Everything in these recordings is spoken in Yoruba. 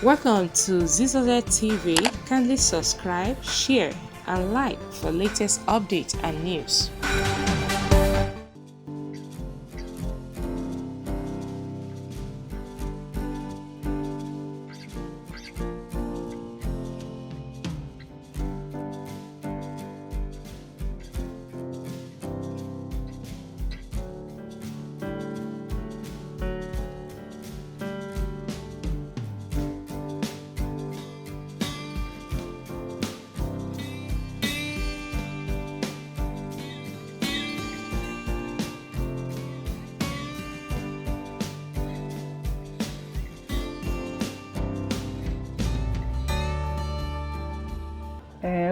Welcome to Zisodel TV. Kindly subscribe, share, and like for latest updates and news.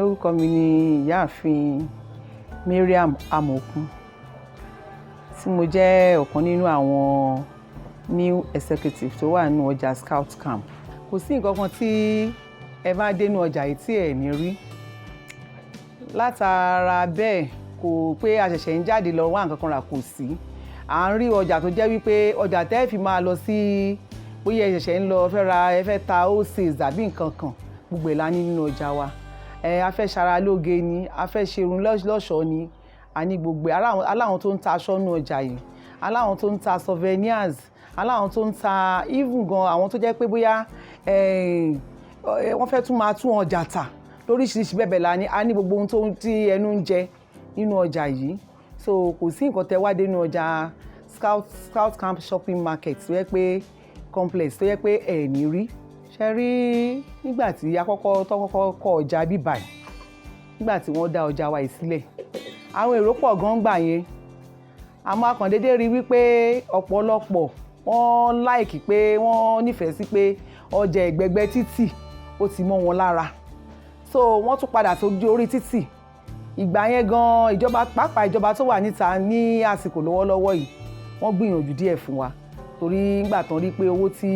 Orúkọ mi ni ìyáàfin Mariam Amokun tí mo jẹ́ ọ̀kan nínú àwọn new executive tó wà nínú ọjà Scout Camp. Kò sí nǹkan kan tí ẹ bá dé nínú ọjà yìí tí ẹ ní rí. Látara bẹ́ẹ̀ kò pé a ṣẹ̀ṣẹ̀ ń jáde lọ wá nǹkan kan rà kò sí. À ń rí ọjà tó jẹ́ wípé ọjà tẹ́ fi máa lọ sí bóyá ẹ ṣẹ̀ṣẹ̀ ń lọ fẹ́ ra ẹ fẹ́ ta wholesale àbí nǹkan kan gbogbo ẹ̀ la ní nínú ọjà wa. A fẹ́ ṣara lóge ni, a fẹ́ ṣerun lọ́ṣọ̀ọ́ ni, a ní gbogbo aláwọn tó ń ta aṣọ nínú ọjà yìí, aláwọn tó ń ta souvenirs, aláwọn tó ń ta even gan àwọn tó jẹ́ pé bóyá wọ́n fẹ́ tún máa tún ọjà tà lóríṣiríṣi bẹ́ẹ̀ la ní, a ní gbogbo ohun tó tí ẹnu ń jẹ nínú ọjà yìí. So kò sí nǹkan tẹ́ wá dé nínú ọjà Scout Camp shopping market tó yẹ pé complex tó yẹ pé ẹ̀ ní rí. Ṣe rí nígbà tí kọ́kọ́ kọ́ ọjà bíbáyìí, nígbà tí wọ́n dá ọjà wa yìí sílẹ̀, àwọn èrò pọ̀ gan gbà yẹn. Àmọ́ akàndédé rí wípé ọ̀pọ̀lọpọ̀ wọ́n láìkì pé wọ́n nífẹ̀ẹ́ sí pé ọjà ẹ̀gbẹ̀gbẹ̀ títì ó ti mọ́ wọn lára. So wọ́n tún padà sójú orí títì. Ìgbà yẹn gan ìjọba pàápàá ìjọba tó wà níta ní àsìkò lọ́wọ́lọ́wọ́ yìí wọ́n gbìyànjú díẹ̀ fún wa. Torí nígbà tán rí pé owó tí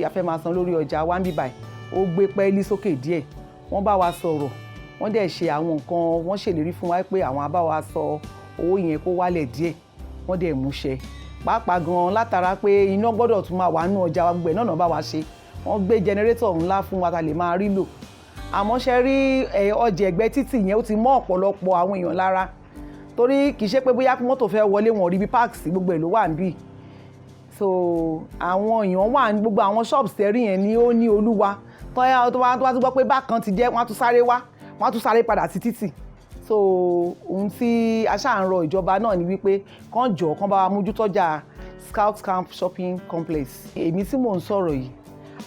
a fẹ́ máa san lórí ọjà wa ń bí báyìí ó gbé pẹ́ẹ́lí sókè díẹ̀, wọ́n bá wa sọ̀rọ̀, wọ́n dẹ̀ ṣe àwọn nǹkan, wọ́n ṣèlérí fún wa pé àwọn á bá wa sọ owó yẹn kó wálẹ̀ díẹ̀, wọ́n dẹ̀ múṣẹ. Pàápàá gan látara pé iná gbọ́dọ̀ tún máa wà nínú ọjà wa, gbogbo ẹ̀ náà bá wa ṣe, wọ́n gbé jẹnẹrétọ̀ ńlá fún wa tá lè máa rí lò. Àmọ́ ṣe rí ọjà ẹ̀gbẹ́ títì yẹn ó ti mọ́ ọ̀pọ̀lọpọ̀ àwọn èèyàn lára, torí kì í ṣe pé bóyá mọ́tò fẹ́ wọlé wọn rí bí páàkì sí, gbogbo ẹ̀ ló wà níbí. So àwọn èèyàn wà ní gbogbo àwọn shops tẹ́rí yẹn ni ó ní olúwa tó wá tún gbọ́ pé bákan ti jẹ́ wọ́n á tún sáré wá, wọ́n á tún sáré padà sí títì. So ohun tí a ṣáà ń rọ ìjọba náà ni wípé kán jọ̀ọ́ kán bá wa mójútọ́jà Scout Camp shopping complex. Èmi tí mò ń sọ̀rọ̀ yìí,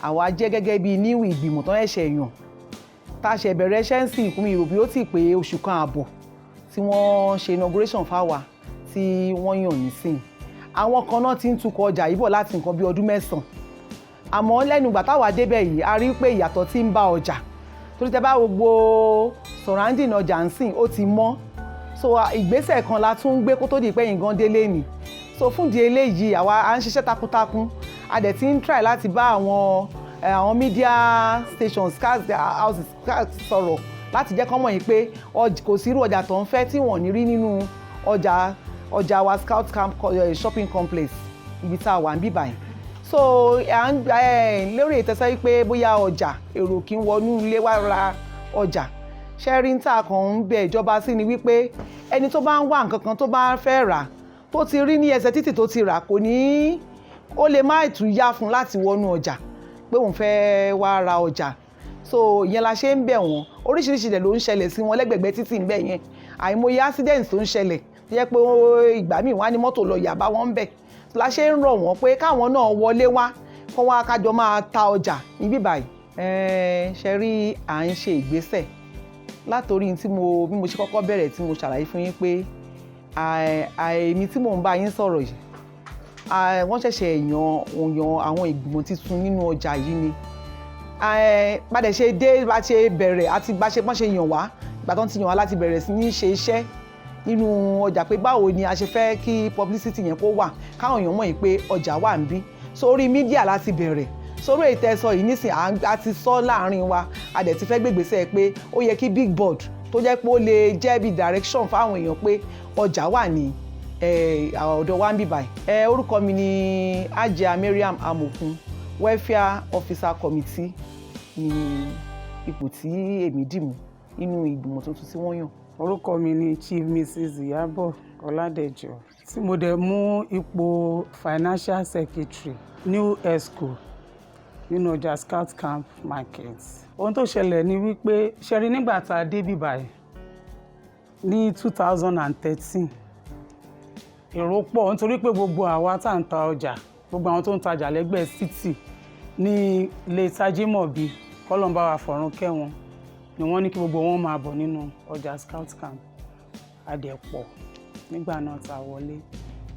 àwa jẹ́ gẹ́gẹ́ bí níwì ìgbìmọ̀ tán ẹ̀ṣẹ̀ yàn tá a ṣẹ̀ bẹ̀rẹ̀ iṣẹ́ ń sìn ìkún mi rò bí ó ti pé oṣù kan àbọ̀ tí wọ́n ṣe inauguration fáwa tí wọ́n yàn nísìn. Àwọn kan náà ti ń tukọ̀ ọjà yìí bọ̀ láti nǹkan bí ọdún 9. Àmọ́ lẹ́nu ìgbà táwa débẹ̀ yìí a rí pé ìyàtọ̀ ti ń bá ọjà, torí tẹ́ bá gbogbo surrounding ọjà ń sìn ó ti mọ́. So ìgbésẹ̀ kan la tún ń gbé kó tó di pé nǹkan délé ni. So fún ìdí eléyìí àwa à ń ṣiṣẹ́ takuntakun, a dẹ̀ ti ń try láti bá àwọn media stations houses sọ̀rọ̀ láti jẹ́ kán mọ̀ yìí pé kò sí irú ọjà tó ń fẹ́ tí wọ́n ní rí nínú ọjà wa Scout Camp shopping complex ibi tá a wà ń bí báyìí. So lórí ìtẹ́sẹ́ wípé bóyá ọjà èrò kí ń wọnú ilé wá ra ọjà, ṣẹ́rí ń tà kàn ń bẹ ìjọba sí ni wípé ẹni tó bá ń wá nǹkan kan tó bá fẹ́ rà tó ti rí ní ẹsẹ̀ títì tó ti rà kò ní, ó lè má tún yá fún láti wọnú ọjà pé òun fẹ́ wá ra ọjà. So ìyẹn la ṣe ń bẹ̀ wọ́n, oríṣiríṣi ilẹ̀ ló ń ṣẹlẹ̀ sí wọn lẹ́gbẹ̀gbẹ́ títì ń bẹ̀ yẹn, àìmọye accident tó ń ṣẹlẹ̀ jẹ́ pé ìgbà míì wá ní mọ́tò lọ yà bá wọn bẹ̀. La ṣe ń rọ̀ wọ́n pé káwọn náà wọlé wá kó wá kájọ máa ta ọjà níbí báyìí. Ṣe rí à ń ṣe ìgbésẹ̀ látòrí bí mo ṣe kọ́kọ́ bẹ̀rẹ̀ tí mo ṣàlàyé fún yín pé èmi tí mò ń bá yín sọ̀rọ̀ yìí, wọ́n ṣẹ̀ṣẹ̀ yan àwọn ìgbìmọ̀ tuntun nínú ọjà yìí ni. Bá dẹ̀ ṣe dé bá ṣe bẹ̀rẹ̀ àti bá ṣe yàn wá, ìgbà tó ń ti yàn wá láti bẹ̀rẹ̀ sí ní ṣe iṣẹ́ nínú ọjà pé báwo ni a ṣe fẹ́ kí publicity yẹn kó wà káwọn èèyàn mọ̀ yìí pé ọjà wà ń bí. Sórí mídíà láti bẹ̀rẹ̀, sórí ìtẹ́sọ yìí nísìn a ti sọ láàrin wa, a dẹ̀ ti fẹ́ gbégbèsè pé ó yẹ kí big board tó jẹ́ pé ó lè jẹ́ bí direction fáwọn èèyàn pé ọjà wà ní ọ̀dọ̀ wa ń bí báyìí. Orúkọ mi ni Ajia Mariam Amokun, welfare officer committee ní ipò tí èmi dì mú nínú ìgbìmọ̀ tuntun tí wọ́n yàn. Orúkọ mi ni Chief Mrs. Iyabo Ọládẹ̀jọ tí mo dẹ̀ mú ipò financial secretary new esco nínú ọjà Scout Camp Market. Ohun tó ṣẹlẹ̀ ni wípé ṣẹ́rí nígbà tá a dé bí báyìí ní 2013 èrò pọ̀ nítorí pé gbogbo àwa tá à ń ta ọjà gbogbo àwọn tó ń tajà lẹ́gbẹ̀ẹ́ títì ní ilé Tajimobi kọ́lọ́mbà wa fọ̀run kẹ́wọn ni wọ́n ní kí gbogbo wọn máa bọ̀ nínú ọjà Scout Camp adẹ̀pọ̀ nígbà náà tá a wọlé.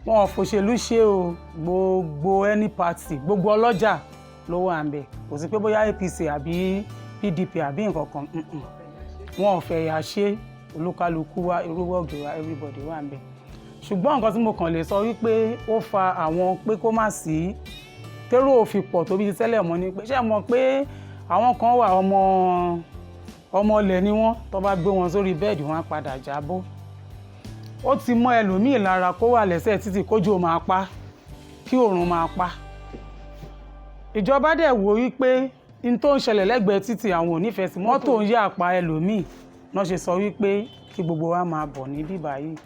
Wọn ò fòṣèlú ṣe o, gbogbo any party gbogbo ọlọ́jà ló wà ń bẹ̀, kò sí pé bóyá APC àbí PDP àbí nǹkan kan wọn ò fẹ̀yà ṣe, olúkálukú wa irúwọ́gbé wa everybody wà ń bẹ̀. Ṣùgbọ́n nǹkan tí mo kàn lè sọ wípé ó fa àwọn pé kó má sí térò òfin pọ̀ tó bí tẹ́lẹ̀ mọ́ ni pé ṣé mọ̀ pé àwọn kan wà ọmọ ilẹ̀ ni wọ́n tó bá gbé wọn sórí bẹ́ẹ̀dì wọn á padà jábọ́. Ó ti mọ́ ẹlòmíì lára kó wà lẹ́sẹ̀ títì kójò máa pa kí oòrùn máa pa. Ìjọba dẹ̀ wò wípé n tó ń ṣẹlẹ̀ lẹ́gbẹ̀ẹ́ títì àwọn ò nífẹ̀ẹ́ sí mọ́tò ń yà pa ẹlòmíì náà ṣe sọ wípé kí gbogbo wa máa bọ̀ ní bíbá yìí.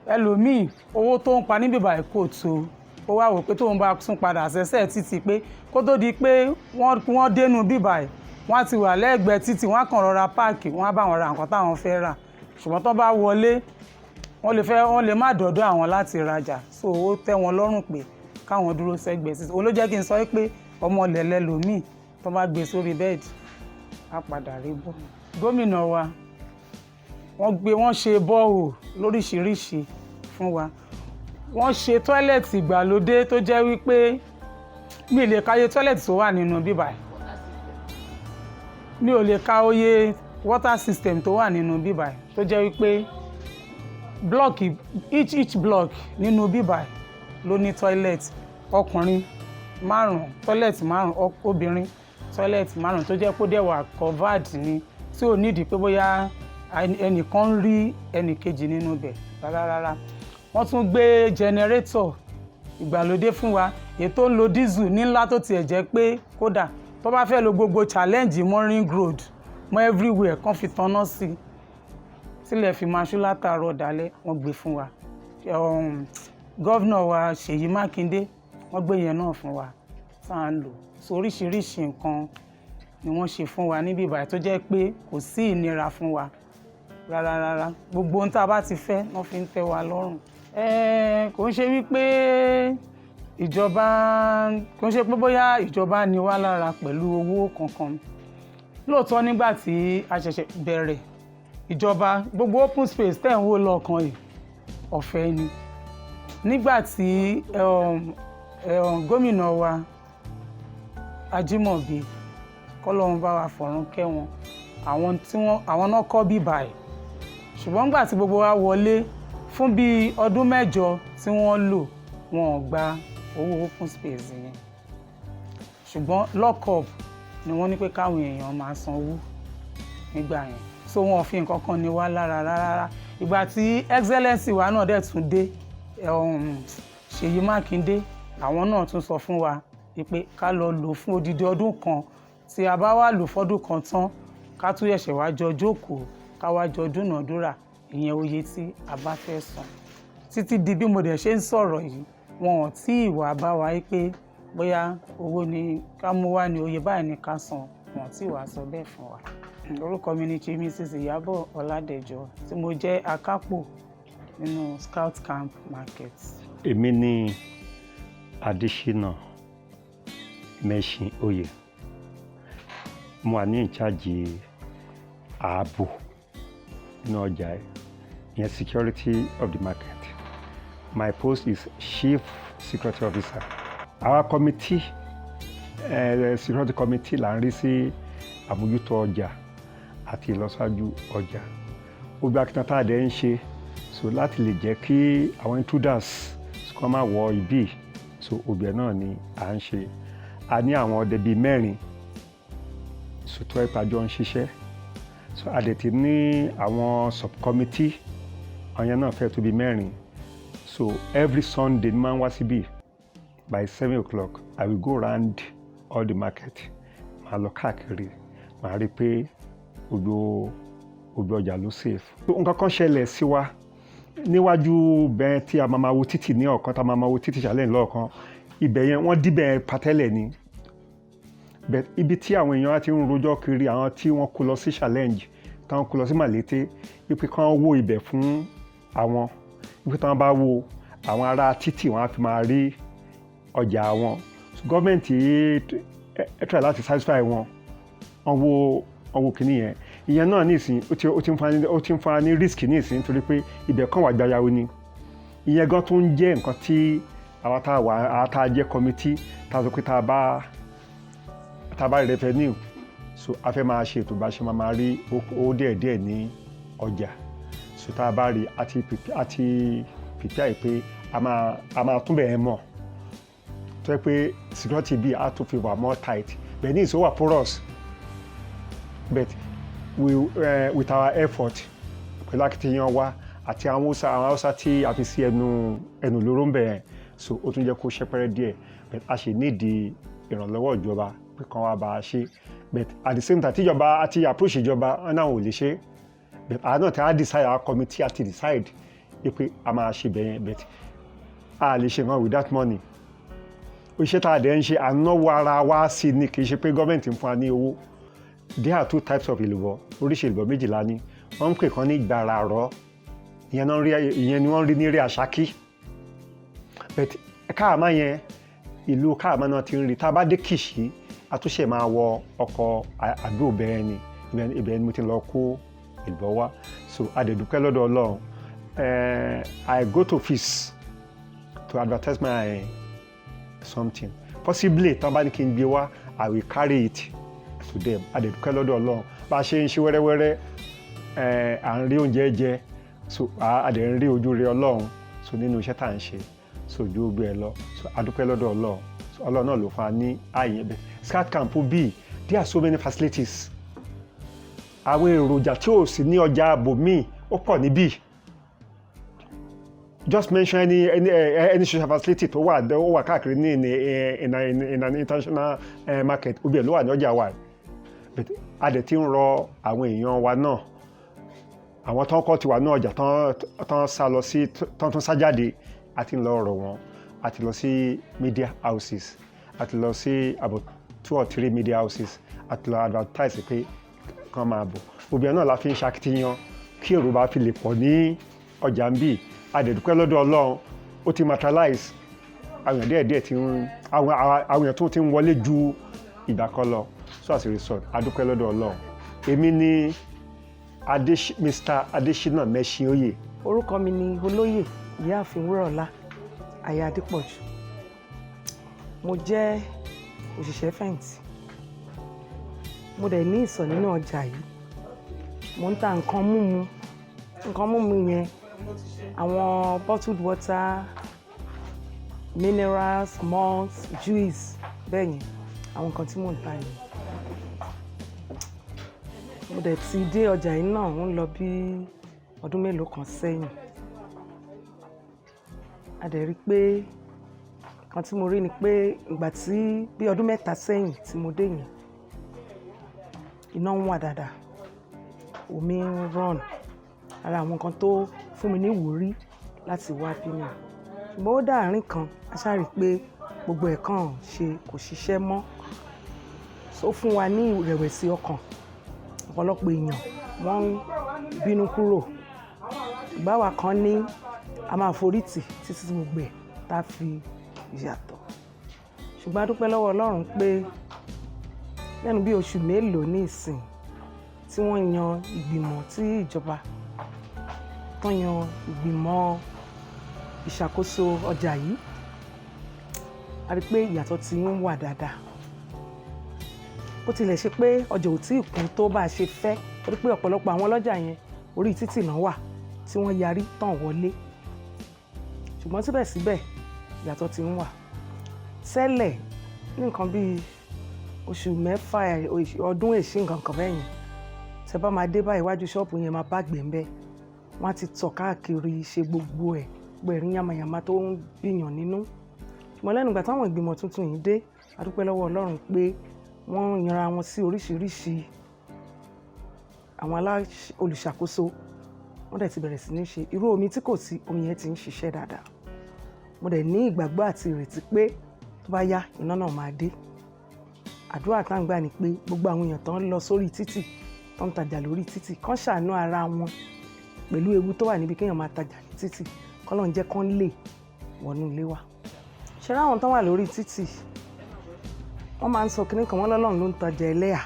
Ẹlòmíì owó tó ń pa ní bíbá yìí kò tó, ó wá wò pé tóun bá tún padà sẹ́sẹ̀ títì pé kó tó di pé wọ́n dénú bíbá yìí wọ́n ti wà lẹ́gbẹ̀ẹ́ títì wọ́n á kàn rọra páàkì wọ́n á bá wọn ra nǹkan táwọn fẹ́ rà, ṣùgbọ́n tó bá wọlé wọ́n lè má dọ̀dọ̀ àwọn láti rajà, so ó tẹ́ wọn lọ́rùn pé káwọn dúró sẹ́gbẹ̀ẹ́ títì. Ó ló jẹ́ kí n sọ pé ọmọ lẹ̀lẹ́ lòmíì tó bá gbé sórí bẹ́ẹ̀dì á padà rí bọ́. Gómìnà wa wọ́n ṣe bọ́ọ̀hù lóríṣiríṣi fún wa, wọ́n ṣe tọ́ílẹ̀tì ìgbàlódé tó jẹ́ wípé mi lè káyé tọ́ílẹ̀tì tó wà nínú bíbá yìí, mi ò lè ka oye water system tó wà nínú bíbá yìí tó jẹ́ wípé blọ́ọ̀kì each block nínú bíbá yìí ló ní tọ́ílẹ̀tì, ọkùnrin 5 tọ́ílẹ̀tì 5 obìnrin tọ́ílẹ̀tì 5 tó jẹ́ kó dẹ̀ wà covered ni tí ò nídìí pé bóyá ẹnìkan ń rí ẹnìkejì nínú bẹ̀ rárá. Wọ́n tún gbé jẹnẹrétọ̀ ìgbàlódé fún wa èyí tó ń lo dísù ní ńlá tó tiẹ̀ jẹ́ pé kódà tó bá fẹ́ lo gbogbo challenge mọ́ ring road mọ́ everywhere kan fi tanná sí sílẹ̀ fi máa ṣú látàárọ̀ dalẹ́ wọ́n gbé fún wa. Gọ́vnà wa Ṣèyí Mákindé wọ́n gbé yẹn náà fún wa tá à ń lò, so oríṣiríṣi nǹkan ni wọ́n ṣe fún wa níbí ìbàdàn tó jẹ́ pé kò sí ìnira fún wa rárá. Gbogbo ohun tá a bá ti fẹ́ wọ́n fi ń tẹ́ wa lọ́rùn. Kò ń ṣe wípé bóyá ìjọba ni wá lára pẹ̀lú owó kankan. Lóòótọ́ nígbà tí a ṣẹ̀ṣẹ̀ bẹ̀rẹ̀ ìjọba gbogbo open space tẹ̀ ń wò lọ́ọ̀kan yìí ọ̀fẹ́ ni. Nígbà tí gómìnà wa Ajimobi kọ́lọ́run bá wa fọ̀run kẹ́ wọn, àwọn náà kọ́ bíbá ẹ̀, ṣùgbọ́n nígbà tí gbogbo wa wọlé fún bí ọdún 8 tí wọ́n lò wọn ò gba owó open space yẹn, ṣùgbọ́n lock up ni wọ́n ní pé káwọn èèyàn máa sanwó nígbà yẹn, so wọn ò fi nǹkan kan ní wá lára rárá. Ìgbà tí excellency wa náà dẹ̀ tún dé Ṣèyí Mákindé àwọn náà tún sọ fún wa pé ká lọ lò fún odidi ọdún kan, tí a bá wà lò fọ́dún kan tán ká tún yẹ̀ṣẹ̀ wá jọ jókòó ká wá jọ dúnàádúrà ìyẹn oye tí a bá fẹ́ san. Títí di bí mo dẹ̀ ṣe ń sọ̀rọ̀ yìí wọn ò tí ì wá bá wa pé bóyá owó ni ká mú wá ní oye báyìí ní ká san, wọn ò tí ì wá sọ bẹ́ẹ̀ fún wa. Orúkọ mi ni Chief Mrs. Iyabo Ọládẹ̀jọ tí mo jẹ́ akápò nínú Scout Camp Market. Èmi ni Adésínà Mẹ́ṣin Oyè, mo wà ní ìcháàjì ààbò nínú ọjà ìyẹn security of the market. My post is Chief Security Officer. Our committee, security committee là ń rí sí àbójútó ọjà àti ìlọsíwájú ọjà. Gbogbo akitiyan tá a dẹ̀ ń ṣe so láti lè jẹ́ kí àwọn intruders kó má wọ ibi, so òbí náà ni à ń ṣe. A ní àwọn ọdẹ bíi 4 so tó ìpàjọ ń ṣiṣẹ́, so a dẹ̀ ti ní àwọn subcommittee àwọn náà fẹ́ tó bíi 4. So every Sunday ni máa ń wá síbí by 7 o'clock. I will go around all the market màá lọ káàkiri màá rí pé gbogbo ọjà ló safe. Nǹkan kan ṣẹlẹ̀ sí wa níwájú bẹ́ẹ̀ tí a máa wo títì ní ọ̀kan tá a máa wo títì challenge lọ́ọ̀kan ibẹ̀ yẹn wọ́n díbẹ̀ patẹ́lẹ̀ ni ibi tí àwọn èèyàn ti ń rojọ́ kiri àwọn tí wọ́n kó lọ sí challenge táwọn kó lọ sí Màlété wípé kán wó ibẹ̀ fún àwọn wípé táwọn bá wo àwọn ará títì wọn á fi máa rí ọjà wọn gọ́ọ̀mẹ̀ntì try láti satisfy wọn wọ́n wo kìíní yẹn ìyẹn náà nísìn ó ti ń fa ní risk nísìn nítorí pé ibẹ̀ kan wà gbayawo ni ìyẹn gan tó ń jẹ́ nǹkan tí àwọn tá a jẹ́ committee tá a sọ pé tá a bá revenue so a fẹ́ máa ṣe ètò bá ṣe máa rí owó díẹ̀díẹ̀ ní ọjà so tá a bá rí àti prepare pé a máa tún bẹ̀rẹ̀ mọ̀ tó yẹ pé security bíi a tún fi wà more tight bẹ́ẹ̀ ní ìṣòwò porous but with our effort pẹ̀lú akitiyan wa àti àwọn Haúsá tí a fi sí ẹnu lóró ń bẹ̀rẹ̀ so ó tún jẹ́ kó ṣẹ́pẹ́rẹ́ díẹ̀ but a ṣe nídìí ìrànlọ́wọ́ ìjọba pé kan wá bá a ṣe but at the same time tíjọba àti approach ìjọba náà ò lè ṣe but àwọn náà tí a decide our committee àti decide pé a máa ṣe bẹ̀yẹn but a lè ṣe nǹkan with that money iṣẹ́ tá a dẹ̀ ń ṣe ànáwó ara wa sí ni kì í ṣe pé gọ́ọ̀mẹ̀ntì ń fún wa ní owó. There are two types of èlùbọ́ oríṣi èlùbọ́ méjìlá ni wọ́n ń pè kan ní gbàràrọ́ ìyẹn ni wọ́n rí ní eré àṣákí but káàmá yẹn ìlú káàmá náà ti ń rí tá a bá dé Kìṣí àtúnṣe máa wọ ọkọ̀ àdó bẹ́ẹ̀ ni ibẹ̀ ni mo ti lọ kó èlùbọ́ wá so adẹ̀dúpẹ́ lọ́dọ̀ Ọlọ́run I go to office to advertise my something possibly tán bá ní kí n gbé wá I will carry it to them adẹ̀dúpẹ́ lọ́dọ̀ Ọlọ́run bá a ṣe ń ṣe wẹ́rẹ́wẹ́rẹ́ à ń rí oúnjẹ jẹ so adẹ̀ ń rí ojú rere Ọlọ́run so nínú iṣẹ́ tá à ń ṣe so ojú ó gbé ẹ lọ so adúpẹ́ lọ́dọ̀ Ọlọ́run so Ọlọ́run náà ló fún wa ní ààyè bẹ́ẹ̀ scout camp bíi there are so many facilities àwọn èròjà tí ò sí ní ọjà ààbò míì ó pọ̀ níbí just mention any social facility tó wà káàkiri ní in an international market obìnrin ló wà ní ọjà wa but a dẹ̀ ti ń rọ àwọn èèyàn wa náà àwọn tó ń kọ́ ti wà ní ọjà tán sá lọ sí tán tún sá jáde a ti ń lọ rọ̀ wọ́n a ti lọ sí media houses a ti lọ sí about 2 or 3 media houses a ti lọ advertise pé kán máa bọ̀ obìnrin náà la fi ń ṣakitiyan kí èrò bá fi lè pọ̀ ní ọjà ń bì adẹ̀dúpẹ́ lọ́dọ̀ Ọlọ́run ó ti materialize àwọn èèyàn díẹ̀ tí àwọn èèyàn tó ti ń wọlé ju ìgbà kan lọ so as a result adúpẹ́ lọ́dọ̀ Ọlọ́run èmi ni Mr. Adesina Meshioye. Orúkọ mi ni olóyè ìyáàfin Wúrọ̀lá aya Adépọ̀jù mo jẹ́ òṣìṣẹ́ fẹ̀yìntì mo dẹ̀ ní ìsọ̀ nínú ọjà yìí mo ń ta nǹkan mímu yẹn àwọn bottled water minerals malts juice bẹ́ẹ̀ yẹn àwọn nǹkan tí mò ń ta yẹn mo dẹ̀ ti dé ọjà yìí náà ń lọ bí ọdún mélòó kan sẹ́yìn a dẹ̀ rí pé kan tí mo rí ni pé ìgbà tí bí ọdún mẹ́ta sẹ́yìn tí mo dé yẹn iná ń wà dáadáa omi ń run ara àwọn nǹkan tó fún mi ní ìwúrí láti wá bí mi ṣùgbọ́n ó dàárín kan a ṣáà rí pé gbogbo ẹ̀ kàn kò ṣiṣẹ́ mọ́ ó fún wa ní ìrẹ̀wẹ̀sì ọkàn ọ̀pọ̀lọpọ̀ èèyàn wọ́n ń bínú kúrò ìgbáwa kan ní a máa forítì títí gbogbo ẹ̀ tá a fi yàtọ̀ ṣùgbọ́n a dúpẹ́ lọ́wọ́ Ọlọ́run pé lẹ́nu bí oṣù mélòó ní ìsìn tí wọ́n yan ìgbìmọ̀ tí ìjọba tó yan ìgbìmọ̀ ìṣàkóso ọjà yìí a rí pé ìyàtọ̀ ti ń wà dáadáa bó tilẹ̀ ṣe pé ọjà ò tí ì kún tó bá a ṣe fẹ́ torí pé ọ̀pọ̀lọpọ̀ àwọn ọlọ́jà yẹn orí títì náà wà tí wọ́n yarí tàn wọlé ṣùgbọ́n síbẹ̀síbẹ̀ ìyàtọ̀ ti ń wà tẹ́lẹ̀ ní nǹkan bíi oṣù mẹ́fà ọdún èṣí nǹkan kan bẹ́ẹ̀ yẹn tẹ́ bá máa dé bá iwájú ṣọ́ọ̀bù yẹn máa bá gbẹ̀ǹbẹ́ wọ́n á ti tọ̀ káàkiri ṣe gbogbo ẹ̀ gbẹ̀rín yamayama tó ń bìyàn nínú ṣùgbọ́n lẹ́nu ìgbà táwọn ìgbìmọ̀ tuntun yìí dé a dúpẹ́ lọ́wọ́ Ọlọ́run pé wọ́n yanra wọn sí oríṣiríṣi àwọn olùṣàkóso, wọ́n dẹ̀ ti bẹ̀rẹ̀ sí ní ṣe irú omi tí kò sí, omi yẹn ti ń ṣiṣẹ́ dáadáa. Mo dẹ̀ ní ìgbàgbọ́ àti ìrètí pé tó bá yá iná náà máa dé. Àdúrà tá ń gbà ni pé gbogbo àwọn èèyàn tó ń lọ sórí títì tó ń tajà lórí títì kán ṣàánú ara wọn pẹ̀lú ewu tó wà níbi kéèyàn máa tajà ní títì, k'Ọlọ́run jẹ́ kán lè wọnú ilé wa. Ṣé ráwọn tó wà lórí títì wọ́n máa ń sọ kinní kan, wọ́n lọ́lọ́run ló ń tajà ẹlẹ́yà.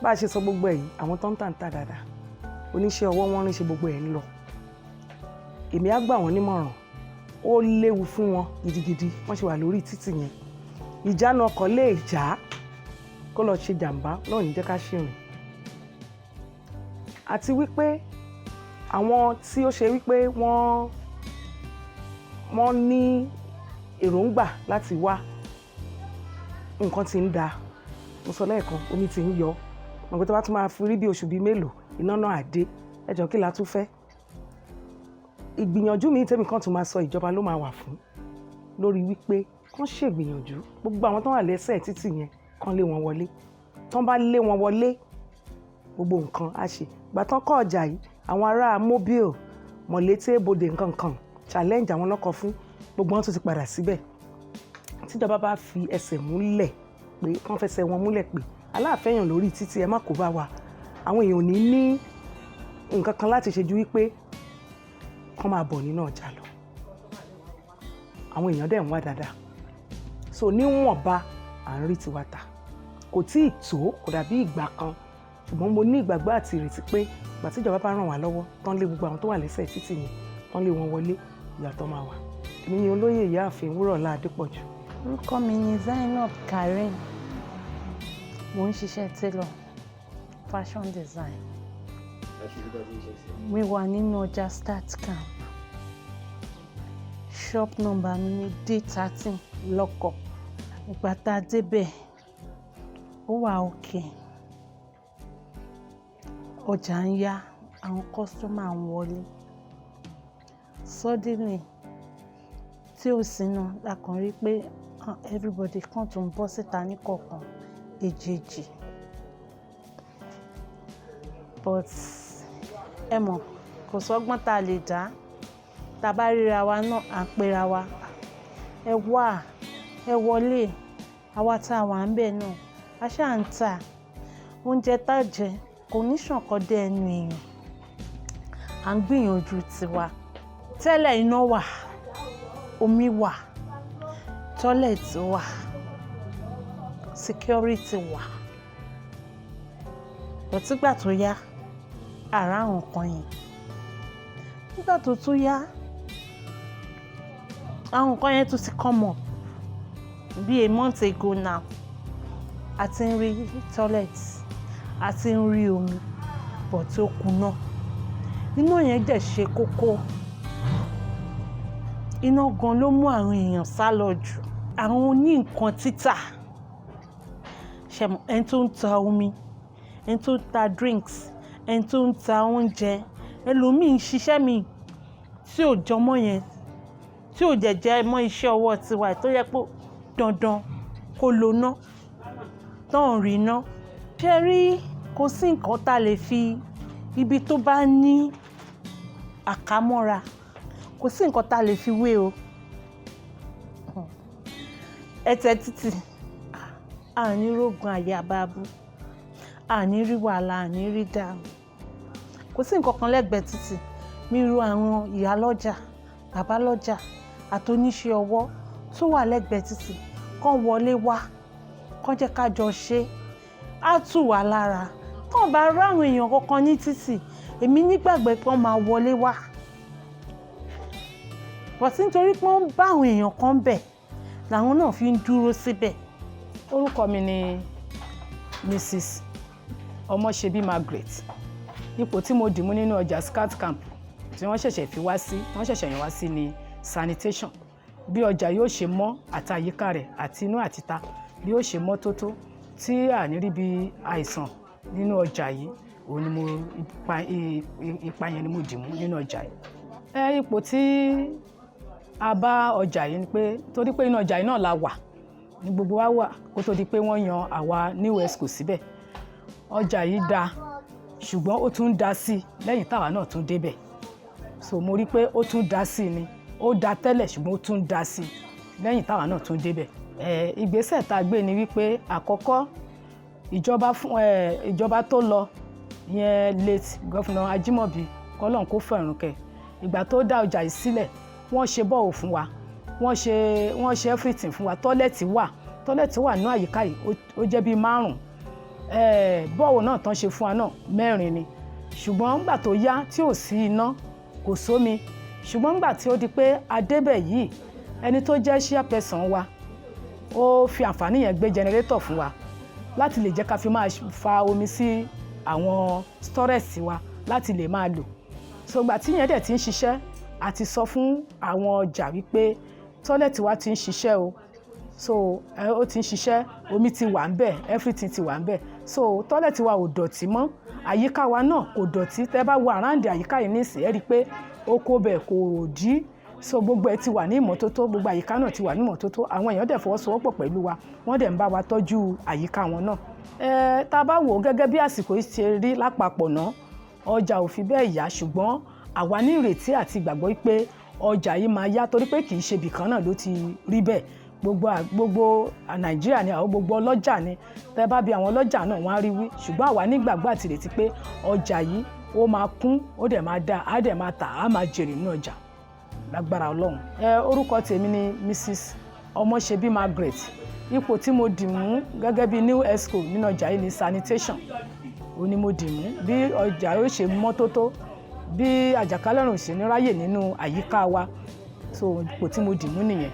Bá a ṣe sọ gbogbo èyí, àwọn tó ń tà dáadáa, oníṣẹ́ ọwọ́ wọn ń ṣe gbogbo ẹ̀ ń lọ. Èmi á gbà wọ́n nímọ̀ràn, ó léwu fún wọn gidigidi wọ́n ṣe wà lórí títì yẹn. Ìjánu ọkọ̀ lè já kó lọ ṣe jàǹbá, Ọlọ́run ní jẹ́ ká ṣìrìn. Àti wípé àwọn tí ó ṣe wípé wọ́n ní èròǹgbà láti wá, nǹkan ti ń da. Mo sọ lẹ́ẹ̀kan, omi ti ń yọ. Mo gbé tó bá tún máa fi rí bí oṣù bíi mélòó, iná náà á dé. Ẹ jọ̀ọ́ kí la tún fẹ́? Ìgbìyànjú mi tèmi kan tún máa sọ ìjọba ló máa wà fún lórí wípé kán ṣègbìyànjú gbogbo àwọn tó wà lẹ́sẹ̀ títì yẹn kán lé wọn wọlé. Tán bá lé wọn wọlé, gbogbo nǹkan á ṣe. Ìgbà tán kọ́ ọjà yìí, àwọn ará mobile, mọ̀lété, bodè nǹkan kan challenge àwọn lọ́kọ̀ fún, gbogbo wọn tún ti padà síbẹ̀. Tíjọba bá fi ẹsẹ̀ múlẹ̀ pé kán fẹsẹ̀ wọn múlẹ̀ pé aláàfẹ́yàn lórí títì ẹ má kó bá wa, àwọn èèyàn ò ní nǹkan kan láti ṣe ju wípé kán máa bọ̀ nínú ọjà lọ. Àwọn èèyàn dẹ̀ ń wá dáadáa, so níwọ̀nba à ń rí tiwa tà. Kò tí ì tó, kò dàbí ìgbà kan, ṣùgbọ́n mo ní ìgbàgbọ́ àti ìrètí pé ìgbà tíjọba bá ràn wá lọ́wọ́ tán lé gbogbo àwọn tó wà lẹ́sẹ̀ títì yẹn tán lé wọn wọlé, ìyàtọ̀ máa wà. Èmi ni olóyè ìyáàfin Wúrọ̀lá Adépọ̀jù. Orúkọ mi ni Zainab Karen. Mo ń ṣiṣẹ́ tailor, fashion design. Mi wà nínú ọjà Start Camp. Shop number mi ni D13 lọ́kọ̀. Ìgbà tá a débẹ̀, ó wà òkè. Ọjà ń yá, àwọn customer ń wọlé. Suddenly, tí ò sínú, la kàn rí pé everybody kàn tún bọ́ síta ní kọ̀ọ̀kan èjèèjì. But ẹ mọ̀, kò sọ́gbọ́n tá a lè dá. Tá a bá ríra wa náà, à ń pera wa. Ẹ wá, ẹ wọlé, àwa tá a wà ń bẹ̀ náà. A ṣáà ń tà. Oúnjẹ tá jẹ kò ní ṣànkọ́ dé ẹnu èèyàn. À ń gbìyànjú tiwa. Tẹ́lẹ̀ iná wà, omi wà, toilet wà, security wà. Nígbà tó yá, àrà àwọn kan yẹn. Nígbà tó tún yá, àwọn kan yẹn tún ti come up. Bí a month ago now, a ti ń rí toilet, a ti ń rí omi, but ó kùnà. Iná yẹn dẹ̀ ṣe kókó. Iná gan ló mú àwọn èèyàn sá lọ jù. Àwọn oní nǹkan títà, ṣẹ̀mọ̀, ẹni tó ń ta omi, ẹni tó ń ta drinks, ẹni tó ń ta oúnjẹ, ẹlòmíì ń ṣiṣẹ́ mi tí ò jọmọ́ yẹn, tí ò jẹ́ mọ́ iṣẹ́ ọwọ́ tiwa tó yẹ pé dandan kó lo ná, tán rí ná. Ṣé rí, kò sí nǹkan tá lè fi ibi tó bá ní àkámọ́ra, kò sí nǹkan tá lè fi wé o. Ẹ̀tẹ̀ títì, àní rógun àyàbábú, àní rí wàhálà, àní rí dààmú. Kò sí nǹkan kan lẹ́gbẹ̀ẹ́ títì. Mi ro àwọn ìyá lọ́jà, bàbá lọ́jà, àtòníṣẹ́ ọwọ́ tó wà lẹ́gbẹ̀ẹ́ títì, kán wọlé wá, kán jẹ́ ká jọ ṣe. Á tù wá lára. Tán bá rí àwọn èèyàn kankan ní títì, èmi nígbàgbọ́ pé wọ́n máa wọlé wá. But nítorí pé wọ́n bá àwọn èèyàn kan bẹ̀, làwọn náà fi ń dúró síbẹ̀. Orúkọ mi ni Mrs. Ọmọṣebí Margaret. Ipò tí mo dì mú nínú ọjà Start Camp tí wọ́n ṣẹ̀ṣẹ̀ yàn wá sí ni sanitation. Bí ọjà yóò ṣe mọ́ àtàyíká rẹ̀ àti inú àtìta, bí yóò ṣe mọ́ tótó, tí à ní rí bí àìsàn nínú ọjà yìí, òun ni ipa yẹn ni mo dì mú nínú ọjà yìí. Ipò tí a bá ọjà yìí ni pé torí pé inú ọjà yìí náà la wà, ní gbogbo wa wà kó tó di pé wọ́n yan àwa new esco síbẹ̀. Ọjà yìí dáa ṣùgbọ́n ó tún dá sí lẹ́yìn táwa náà tún débẹ̀. So mo rí pé ó tún dá sí ni, ó dá tẹ́lẹ̀ ṣùgbọ́n ó tún dá sí lẹ́yìn táwa náà tún débẹ̀. Ìgbésẹ̀ tá a gbé ni wípé àkọ́kọ́ ìjọba tó lọ yẹn late Governor Ajimobi kọ́lọ́n kó fẹ̀rùn kẹ́, ìgbà tó dá ọjà yìí sílẹ̀ wọ́n ṣe bọ́ọ̀ fún wa, wọ́n ṣe everything fún wa. Tọ́lẹ̀tì wà ní àyíká yìí ó jẹ́ bíi 5. Bọ́ọ̀ náà tán ṣe fún wa náà 4 ni, ṣùgbọ́n nígbà tó yá tí ò sí iná kò sómi, ṣùgbọ́n nígbà tí ó di pé adébẹ̀ yìí ẹni tó jẹ́ chairperson wa ó fi àǹfààní yẹn gbé generator fún wa láti lè jẹ́ ká fi máa fa omi sí àwọn storage wa láti lè máa lò. So ìgbà tí yẹn dẹ̀ ti ń ṣiṣẹ́ a ti sọ fún àwọn ọjà wípé tọ́lẹ̀tì wa ti ń ṣiṣẹ́ o, so ó ti ń ṣiṣẹ́, omi ti wà ń bẹ̀, everything ti wà ń bẹ̀, so tọ́lẹ̀tì wa ò dọ̀tí mọ́, àyíká wa náà kò dọ̀tí. Tẹ́ bá wo àráǹdì àyíká yìí nísìnyí ẹ rí i pé oko bẹ̀ kò dí, so gbogbo ẹ ti wà ní ìmọ́tótó, gbogbo àyíká náà ti wà ní ìmọ́tótó. Àwọn èèyàn dẹ̀ fọwọ́sowọ́pọ̀ pẹ̀lú wa, wọ́n dẹ̀ ń bá wa tọ́jú àyíká wọn náà. Tá a bá wò ó gẹ́gẹ́ bí àsìkò yìí ṣe rí lápapọ̀ náà, ọjà ò fi bẹ́ẹ̀ yá, ṣùgbọ́n àwa ní ìrètí àti ìgbàgbọ́ pé ọjà yìí máa yá torí pé kì í ṣe ibìkan náà ló ti rí bẹ́ẹ̀. Gbogbo Nàìjíríà ni àwọn gbogbo ọlọ́jà ni, tẹ́ bá bi àwọn ọlọ́jà náà wọ́n á rí wí, ṣùgbọ́n àwa nígbàgbọ́ àti ìrètí pé ọjà yìí ó máa kún, ó dẹ̀ máa dáa, á dẹ̀ máa tà, á máa jèrè nínú ọjà lágbára Ọlọ́run. Orúkọ tèmi ni Mrs. Ọmọṣebí Margaret. Ipò tí mo dì mú gẹ́gẹ́ bí new esco nínú ọjà yìí ni sanitation. Ó ní mo dì mú bí ọjà yóò ṣe mọ́tótó, bí àjàkálẹ̀ àrùn ṣe ní ráyè nínú àyíká wa. So ipò tí mo dì mú nìyẹn.